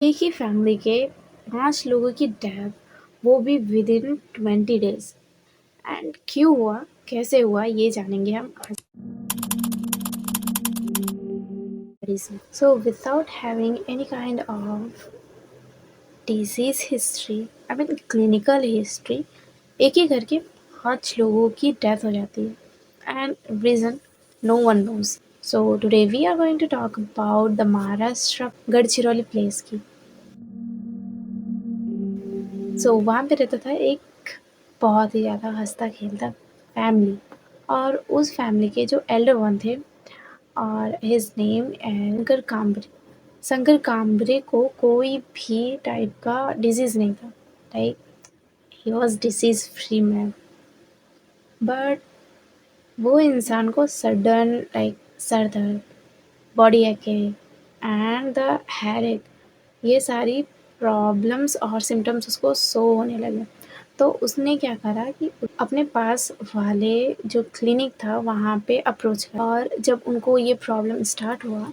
एक ही फैमिली के 5 लोगों की डेथ, वो भी विदिन 20 डेज। एंड क्यों हुआ, कैसे हुआ, ये जानेंगे हम आज से। So without having any kind of disease history, I mean clinical history, एक ही घर के 5 लोगों की डेथ हो जाती है and reason no one knows. So today we are going to talk about the Maharashtra Gadchiroli place की। वहाँ पे रहता था एक बहुत ही ज़्यादा हँसता-खेलता फैमिली, और उस फैमिली के जो एल्डर वन थे, और हिज़ नेम शंकर कांबरे। शंकर कांबरे को कोई भी टाइप का डिज़ीज़ नहीं था, like he was disease free man. But वो इंसान को सडन लाइक सर दर्द, body ache and the headache, ये सारी प्रॉब्लम्स और सिम्टम्स उसको शो होने लगे। तो उसने क्या करा कि अपने पास वाले जो क्लिनिक था वहाँ पे अप्रोच करा, और जब उनको ये प्रॉब्लम स्टार्ट हुआ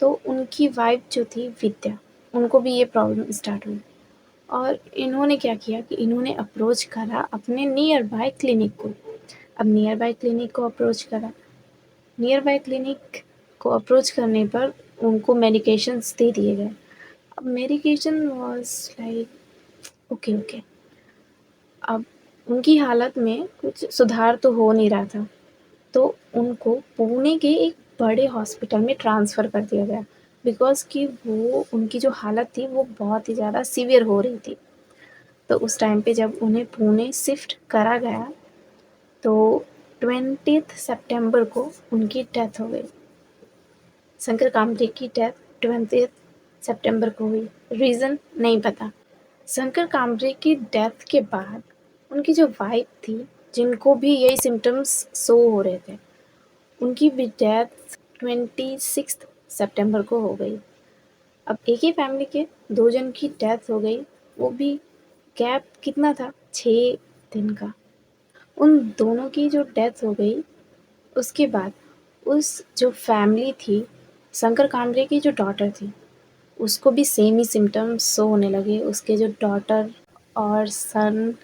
तो उनकी वाइफ जो थी विद्या, उनको भी ये प्रॉब्लम स्टार्ट हुई। और इन्होंने क्या किया कि इन्होंने अप्रोच करा अपने नियर बाय क्लिनिक को। अब नियर बाय क्लिनिक को अप्रोच करा, नियर बाय क्लिनिक को अप्रोच करने पर उनको मेडिकेशंस दे दिए गए। अब medication was like okay, okay. अब उनकी हालत में कुछ सुधार तो हो नहीं रहा था, तो उनको पुणे के एक बड़े हॉस्पिटल में ट्रांसफ़र कर दिया गया, बिकॉज़ कि वो उनकी जो हालत थी वो बहुत ही ज़्यादा सीवियर हो रही थी। तो उस टाइम पे जब उन्हें पुणे शिफ्ट करा गया, तो 20th सितंबर को उनकी डेथ हो गई। शंकर कामरे की डेथ 20th सितंबर को हुई। रीज़न नहीं पता। शंकर कामरे की डेथ के बाद उनकी जो वाइफ थी, जिनको भी यही सिम्टम्स शो हो रहे थे, उनकी भी डेथ 26 सितंबर को हो गई। अब एक ही फैमिली के 2 जन की डेथ हो गई, वो भी गैप कितना था, 6 दिन का। उन दोनों की जो डेथ हो गई, उसके बाद उस जो फैमिली थी, शंकर कामरे की जो डॉटर थी, उसको भी सेम ही सिम्टम्स शो होने लगे। उसके जो डॉटर और सन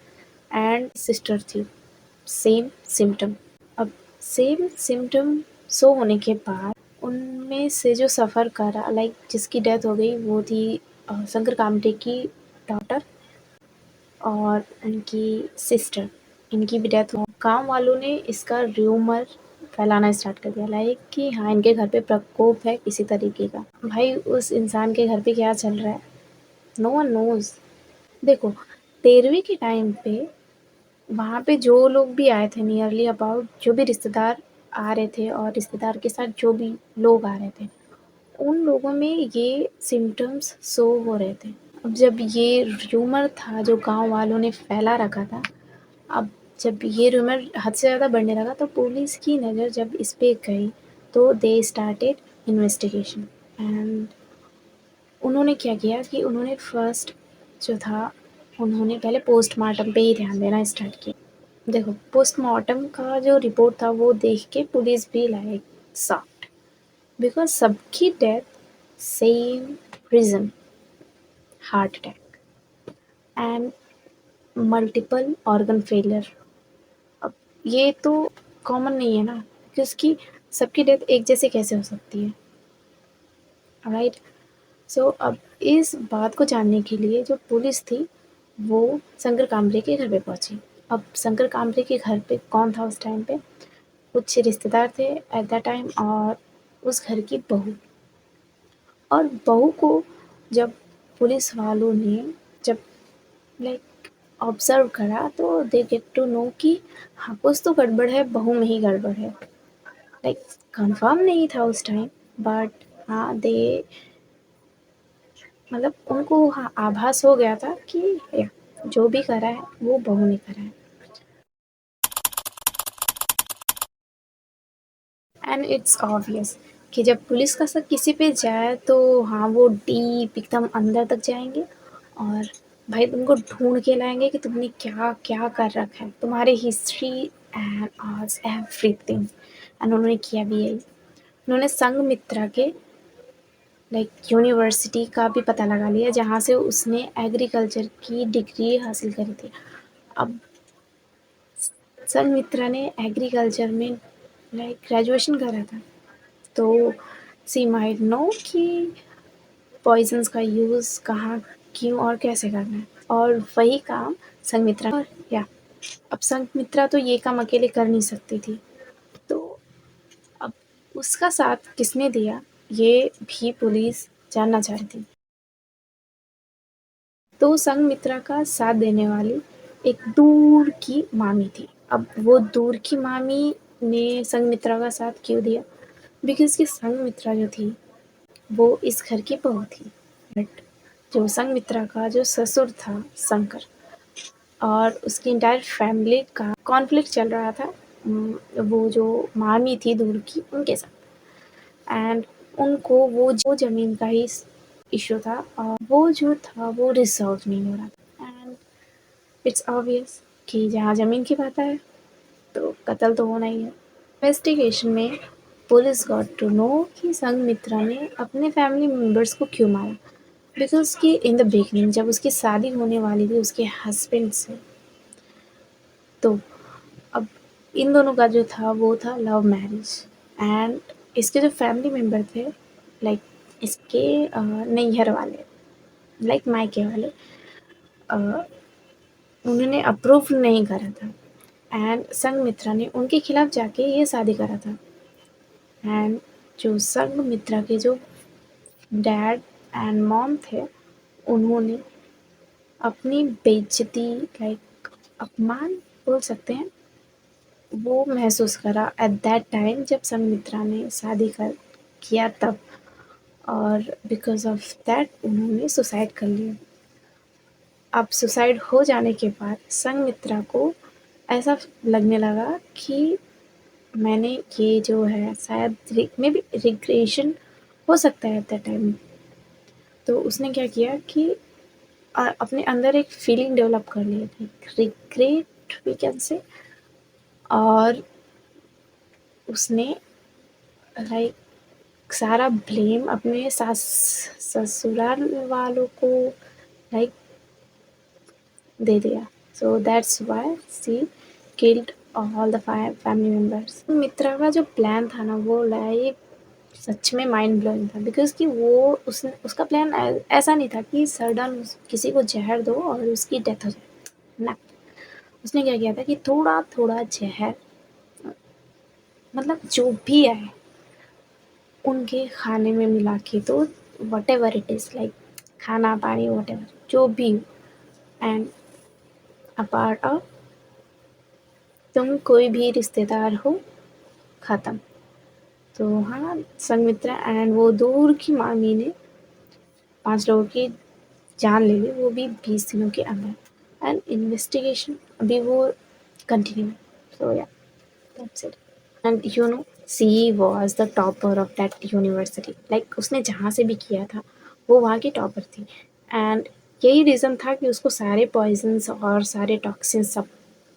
एंड सिस्टर थी, सेम सिम्टम। अब सेम सिम्टम शो होने के बाद उनमें से जो सफ़र करा, लाइक जिसकी डेथ हो गई, वो थी शंकर कामरे की डॉटर और उनकी सिस्टर, इनकी भी डेथ हो। गाँव वालों ने इसका र्यूमर फैलाना स्टार्ट कर दिया, लाइक कि हाँ, इनके घर पे प्रकोप है किसी तरीके का। भाई उस इंसान के घर पे क्या चल रहा है, नो वन नोज़। देखो, 13वीं के टाइम पे वहाँ पे जो लोग भी आए थे, नियरली अबाउट जो भी रिश्तेदार आ रहे थे और रिश्तेदार के साथ जो भी लोग आ रहे थे, उन लोगों में ये सिम्टम्स शो हो रहे थे। अब जब ये र्यूमर था जो गाँव वालों ने फैला रखा था, अब जब ये र्यूमर हद से ज़्यादा बढ़ने लगा, तो पुलिस की नज़र जब इस पे गई, तो दे स्टार्टेड इन्वेस्टिगेशन। एंड उन्होंने क्या किया कि उन्होंने फर्स्ट जो था, उन्होंने पहले पोस्टमार्टम पे ही ध्यान देना स्टार्ट किया। देखो, पोस्टमार्टम का जो रिपोर्ट था वो देख के पुलिस भी लाइक शॉक्ड, बिकॉज़ सबकी death same reason, heart attack and multiple organ failure. अब ये तो कॉमन नहीं है ना, क्योंकि सबकी डेथ एक जैसे कैसे हो सकती है, राइट? अब इस बात को जानने के लिए जो पुलिस थी, वो शंकर कामरे के घर पे पहुंची। अब शंकर कामरे के घर पे कौन था उस टाइम पे? कुछ रिश्तेदार थे एट दैट टाइम, और उस घर की बहू। और बहू को जब पुलिस वालों ने जब लाइक ऑब्ज़र्व करा, तो दे गेट टू नो कि हाँ, कुछ तो गड़बड़ है, बहू में ही गड़बड़ है। लाइक कन्फर्म नहीं था उस टाइम, बट हाँ, दे मतलब उनको हाँ, आभास हो गया था कि या जो भी करा है वो बहू ने करा है। एंड इट्स ऑब्वियस कि जब पुलिस का शक किसी पे जाए, तो हाँ, वो डीप एकदम अंदर तक जाएंगे, और भाई तुमको ढूंढ के लाएंगे कि तुमने क्या क्या कर रखा है, तुम्हारी हिस्ट्री एंड आज एवरीथिंग। एंड उन्होंने किया भी यही। उन्होंने संघमित्रा के लाइक यूनिवर्सिटी का भी पता लगा लिया जहाँ से उसने एग्रीकल्चर की डिग्री हासिल करी थी। अब संघमित्रा ने एग्रीकल्चर में लाइक ग्रेजुएशन करा था, तो शी माइट नो कि पॉइजन्स का यूज़ कहाँ, क्यों और कैसे करना है, और वही काम संघमित्रा और या अब संघमित्रा तो ये काम अकेले कर नहीं सकती थी, तो अब उसका साथ किसने दिया ये भी पुलिस जानना चाहती थी। तो संघमित्रा का साथ देने वाली एक दूर की मामी थी। अब वो दूर की मामी ने संघमित्रा का साथ क्यों दिया? बिकॉज़ कि संघमित्रा जो थी, वो इस घर की बहू थी। बट जो संघमित्रा का जो ससुर था शंकर, और उसकी एंटायर फैमिली का कॉन्फ्लिक्ट चल रहा था वो जो मामी थी दूर की उनके साथ, एंड उनको वो ज़मीन का ही इश्यू था, और वो जो था वो रिज़ॉल्व नहीं हो रहा था, एंड इट्स ऑब्वियस कि जहाँ ज़मीन की बात है तो कत्ल तो होना ही है। इन्वेस्टिगेशन में पुलिस गॉट टू नो कि संघमित्रा ने अपने फैमिली मेंबर्स को क्यों मारा, बिकॉज़ कि इन द बिगिनिंग जब उसकी शादी होने वाली थी उसके हस्बैंड से, तो अब इन दोनों का जो था वो था लव मैरिज, एंड इसके जो फैमिली मेंबर थे, लाइक इसके नैहर वाले, लाइक मायके वाले, अ, उन्होंने अप्रूव नहीं करा था, एंड संघमित्रा ने उनके खिलाफ जाके ये शादी करा था, एंड जो संघमित्रा के जो डैड एंड मॉम थे उन्होंने अपनी बेइज्जती, लाइक अपमान बोल सकते हैं, वो महसूस करा एट दैट टाइम जब संघमित्रा ने शादी कर किया तब, और बिकॉज़ ऑफ दैट उन्होंने सुसाइड कर लिया। अब सुसाइड हो जाने के बाद संघमित्रा को ऐसा लगने लगा कि मैंने ये जो है शायद मे बी रिग्रेशन हो सकता है एट दैट टाइम, तो उसने क्या किया कि अपने अंदर एक फीलिंग डेवलप कर ली थी, रिग्रेट वी कैन से, और उसने लाइक सारा ब्लेम अपने सास ससुराल वालों को लाइक दे दिया, so that's why she killed all the family members. Mitra का जो प्लान था ना वो लाइक सच में माइंड ब्लोइंग था, बिकॉज़ कि वो उसने उसका प्लान ऐसा नहीं था कि सडन किसी को ज़हर दो और उसकी डेथ हो जाए, ना। उसने क्या किया था कि थोड़ा-थोड़ा ज़हर, मतलब जो भी आए उनके खाने में मिला के दो, व्हाटएवर इट इज़, लाइक खाना, पानी, व्हाटएवर जो भी, एंड अ पार्ट ऑफ तुम कोई भी रिश्तेदार हो, ख़त्म। तो हाँ, संघमित्रा एंड वो दूर की मामी ने 5 लोगों की जान ले ली, वो भी 20 दिनों के अंदर, एंड इन्वेस्टिगेशन अभी वो कंटिन्यू है। सो या that's it. And you know she was the topper of that university, like उसने जहाँ से भी किया था वो वहाँ की टॉपर थी, एंड यही रीज़न था कि उसको सारे पॉइजन्स और सारे टॉक्सिन्स सब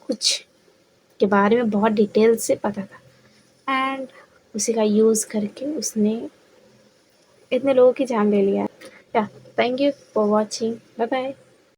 कुछ के बारे में बहुत डिटेल से पता था, एंड उसी का यूज़ करके उसने इतने लोगों की जान ले लिया। Yeah thank you for watching, bye bye.